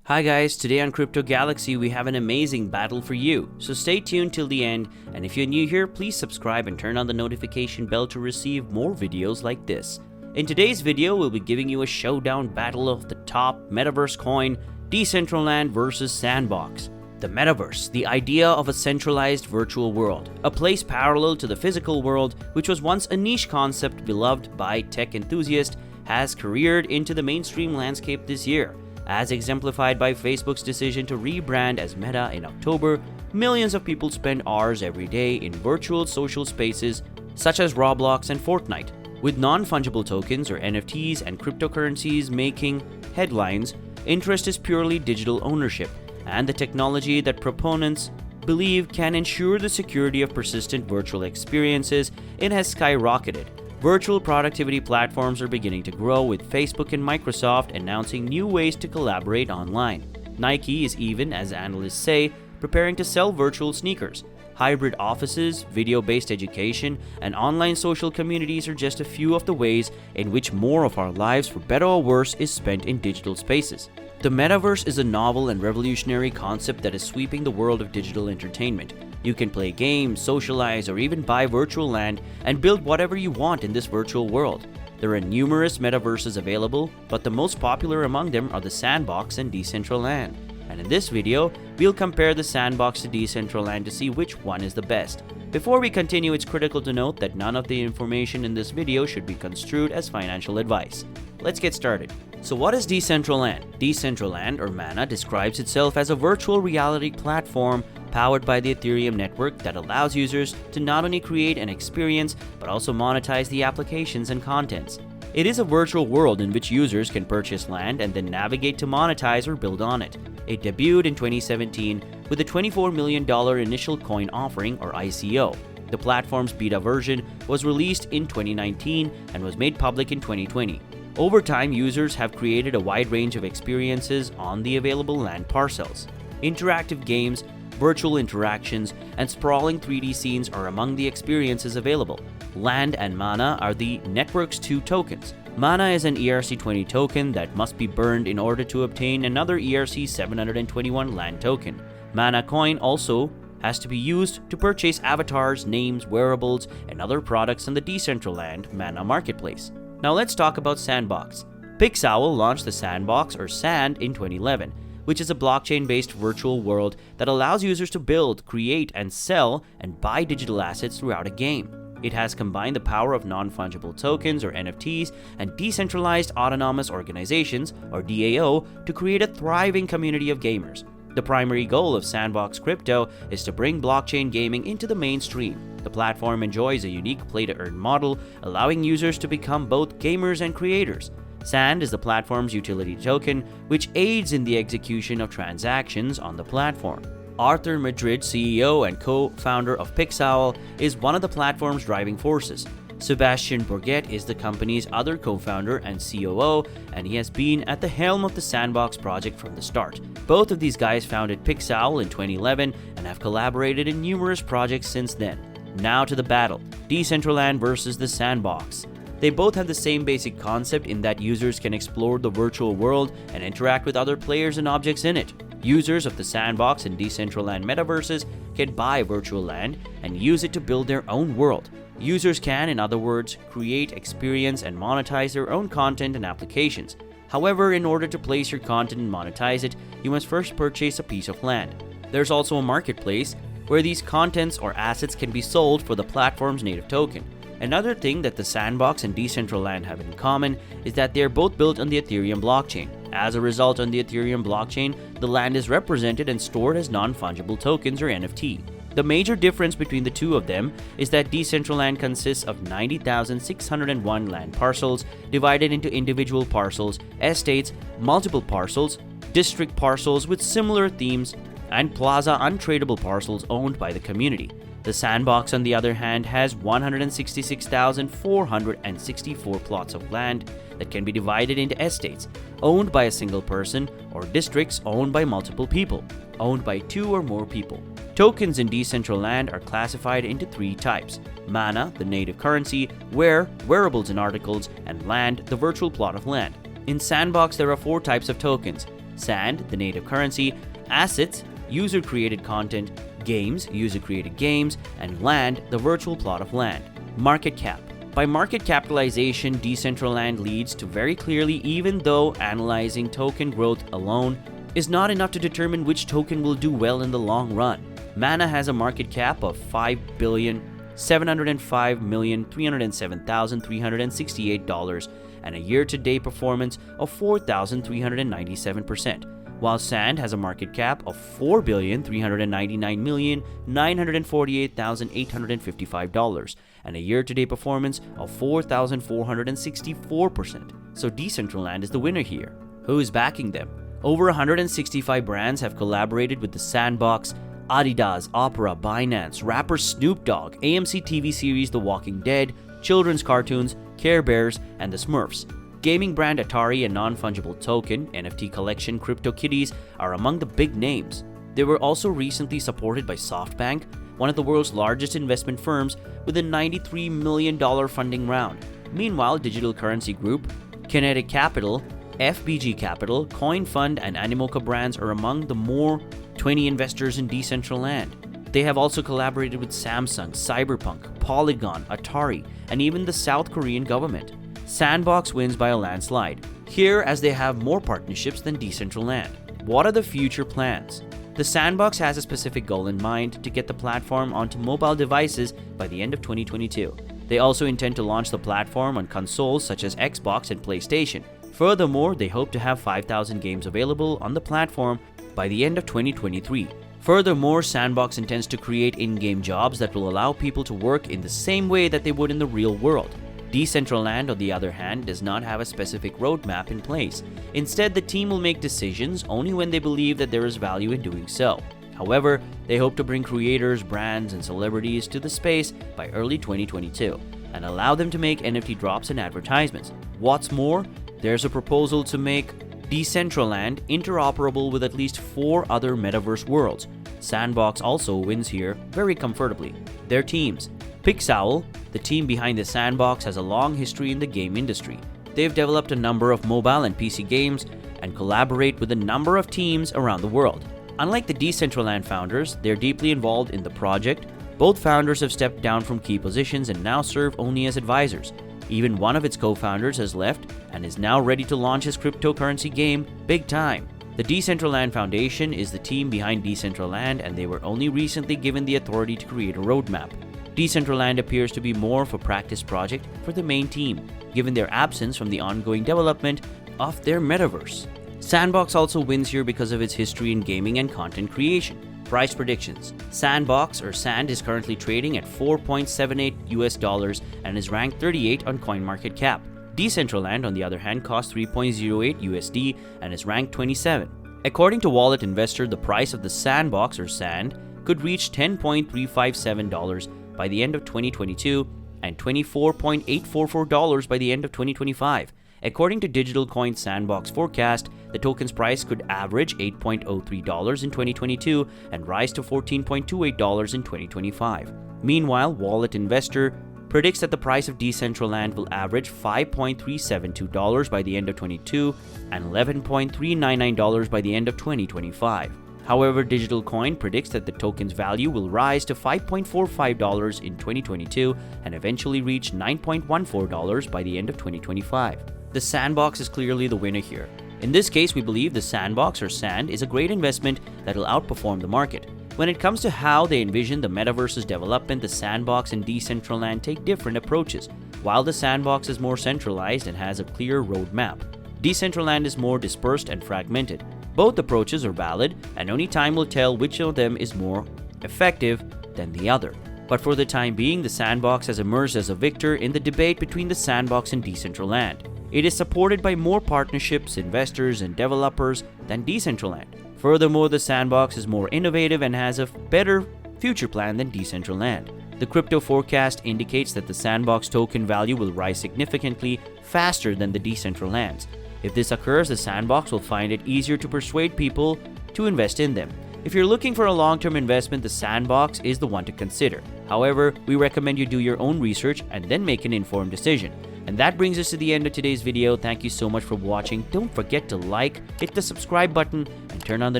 Hi guys, today on CryptoGalaxy we have an amazing battle for you, so stay tuned till the end, and if you're new here, please subscribe and turn on the notification bell to receive more videos like this. In today's video, we'll be giving you a showdown battle of the top Metaverse coin, Decentraland versus Sandbox. The Metaverse, the idea of a centralized virtual world, a place parallel to the physical world, which was once a niche concept beloved by tech enthusiasts, has careered into the mainstream landscape this year. As exemplified by Facebook's decision to rebrand as Meta in October, millions of people spend hours every day in virtual social spaces such as Roblox and Fortnite. With non-fungible tokens or NFTs and cryptocurrencies making headlines, interest is purely digital ownership, and the technology that proponents believe can ensure the security of persistent virtual experiences, it has skyrocketed. Virtual productivity platforms are beginning to grow, with Facebook and Microsoft announcing new ways to collaborate online. Nike is even, as analysts say, preparing to sell virtual sneakers. Hybrid offices, video-based education, and online social communities are just a few of the ways in which more of our lives, for better or worse, is spent in digital spaces. The Metaverse is a novel and revolutionary concept that is sweeping the world of digital entertainment. You can play games, socialize, or even buy virtual land and build whatever you want in this virtual world. There are numerous metaverses available, but the most popular among them are the Sandbox and Decentraland. And in this video, we'll compare the Sandbox to Decentraland to see which one is the best. Before we continue, it's critical to note that none of the information in this video should be construed as financial advice. Let's get started. So what is Decentraland? Decentraland, or Mana, describes itself as a virtual reality platform powered by the Ethereum network that allows users to not only create an experience, but also monetize the applications and contents. It is a virtual world in which users can purchase land and then navigate to monetize or build on it. It debuted in 2017 with a $24 million initial coin offering, or ICO. The platform's beta version was released in 2019 and was made public in 2020. Over time, users have created a wide range of experiences on the available land parcels. Interactive games, virtual interactions, and sprawling 3D scenes are among the experiences available. Land and Mana are the network's two tokens. Mana is an ERC20 token that must be burned in order to obtain another ERC721 land token. Mana coin also has to be used to purchase avatars, names, wearables, and other products on the Decentraland Mana marketplace. Now let's talk about Sandbox. Pixowl launched the Sandbox, or Sand, in 2011, which is a blockchain-based virtual world that allows users to build, create, and sell and buy digital assets throughout a game. It has combined the power of non-fungible tokens, or NFTs, and decentralized autonomous organizations, or DAO, to create a thriving community of gamers. The primary goal of Sandbox Crypto is to bring blockchain gaming into the mainstream. The platform enjoys a unique play-to-earn model, allowing users to become both gamers and creators. Sand is the platform's utility token, which aids in the execution of transactions on the platform. Arthur Madrid, CEO and co-founder of Pixowl, is one of the platform's driving forces. Sebastian Bourget is the company's other co-founder and COO, and he has been at the helm of the Sandbox project from the start. Both of these guys founded Pixowl in 2011 and have collaborated in numerous projects since then. Now to the battle, Decentraland versus the Sandbox. They both have the same basic concept in that users can explore the virtual world and interact with other players and objects in it. Users of the Sandbox and Decentraland metaverses can buy virtual land and use it to build their own world. Users can, in other words, create, experience, and monetize their own content and applications. However, in order to place your content and monetize it, you must first purchase a piece of land. There's also a marketplace where these contents or assets can be sold for the platform's native token. Another thing that the Sandbox and Decentraland have in common is that they are both built on the Ethereum Blockchain. As a result, on the Ethereum Blockchain, the land is represented and stored as non-fungible tokens, or NFT. The major difference between the two of them is that Decentraland consists of 90,601 land parcels divided into individual parcels, estates, multiple parcels, district parcels with similar themes, and plaza untradable parcels owned by the community. The Sandbox, on the other hand, has 166,464 plots of land that can be divided into estates, owned by a single person, or districts owned by multiple people, owned by two or more people. Tokens in Decentraland are classified into three types: Mana, the native currency; wearables and articles; and land, the virtual plot of land. In Sandbox, there are four types of tokens: Sand, the native currency, assets, user-created content, games, user-created games, and land, the virtual plot of land. Market cap. By market capitalization, Decentraland leads to very clearly, even though analyzing token growth alone is not enough to determine which token will do well in the long run. Mana has a market cap of $5,705,307,368 and a year-to-date performance of 4,397%, while Sand has a market cap of $4,399,948,855 and a year-to-date performance of 4,464%. So Decentraland is the winner here. Who is backing them? Over 165 brands have collaborated with the Sandbox. Adidas, Opera, Binance, rapper Snoop Dogg, AMC TV series The Walking Dead, children's cartoons, Care Bears, and the Smurfs. Gaming brand Atari and non-fungible token, NFT collection CryptoKitties are among the big names. They were also recently supported by SoftBank, one of the world's largest investment firms, with a $93 million funding round. Meanwhile, digital currency group, Kinetic Capital, FBG Capital, Coin Fund, and Animoca brands are among the more 20 investors in Decentraland. They have also collaborated with Samsung, Cyberpunk, Polygon, Atari, and even the South Korean government. Sandbox wins by a landslide, here as they have more partnerships than Decentraland. What are the future plans? The Sandbox has a specific goal in mind to get the platform onto mobile devices by the end of 2022. They also intend to launch the platform on consoles such as Xbox and PlayStation. Furthermore, they hope to have 5,000 games available on the platform by the end of 2023. Furthermore, Sandbox intends to create in-game jobs that will allow people to work in the same way that they would in the real world. Decentraland, on the other hand, does not have a specific roadmap in place. Instead, the team will make decisions only when they believe that there is value in doing so. However, they hope to bring creators, brands, and celebrities to the space by early 2022 and allow them to make NFT drops and advertisements. What's more, there's a proposal to make Decentraland interoperable with at least 4 other metaverse worlds. Sandbox also wins here very comfortably. Their teams. Pixowl, the team behind the Sandbox, has a long history in the game industry. They've developed a number of mobile and PC games and collaborate with a number of teams around the world. Unlike the Decentraland founders, they're deeply involved in the project. Both founders have stepped down from key positions and now serve only as advisors. Even one of its co-founders has left and is now ready to launch his cryptocurrency game big time. The Decentraland Foundation is the team behind Decentraland, and they were only recently given the authority to create a roadmap. Decentraland appears to be more of a practice project for the main team, given their absence from the ongoing development of their metaverse. Sandbox also wins here because of its history in gaming and content creation. Price predictions. Sandbox, or Sand, is currently trading at $4.78 and is ranked 38 on CoinMarketCap. Decentraland, on the other hand, costs $3.08 and is ranked 27. According to Wallet Investor, the price of the Sandbox, or Sand, could reach $10.357 by the end of 2022 and $24.844 by the end of 2025. According to Digital Coin Sandbox forecast, the token's price could average $8.03 in 2022 and rise to $14.28 in 2025. Meanwhile, Wallet Investor predicts that the price of Decentraland will average $5.372 by the end of 2022 and $11.399 by the end of 2025. However, Digital Coin predicts that the token's value will rise to $5.45 in 2022 and eventually reach $9.14 by the end of 2025. The Sandbox is clearly the winner here. In this case, we believe the Sandbox, or Sand, is a great investment that will outperform the market. When it comes to how they envision the metaverse's development, the Sandbox and Decentraland take different approaches. While the Sandbox is more centralized and has a clear roadmap, Decentraland is more dispersed and fragmented. Both approaches are valid, and only time will tell which of them is more effective than the other. But for the time being, the Sandbox has emerged as a victor in the debate between the Sandbox and Decentraland. It is supported by more partnerships, investors, and developers than Decentraland. Furthermore, the Sandbox is more innovative and has a better future plan than Decentraland. The crypto forecast indicates that the Sandbox token value will rise significantly faster than the Decentraland's. If this occurs, the Sandbox will find it easier to persuade people to invest in them. If you're looking for a long-term investment, the Sandbox is the one to consider. However, we recommend you do your own research and then make an informed decision. And that brings us to the end of today's video. Thank you so much for watching. Don't forget to like, hit the subscribe button, and turn on the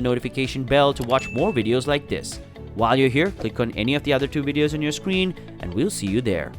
notification bell to watch more videos like this. While you're here, click on any of the other 2 videos on your screen, and we'll see you there.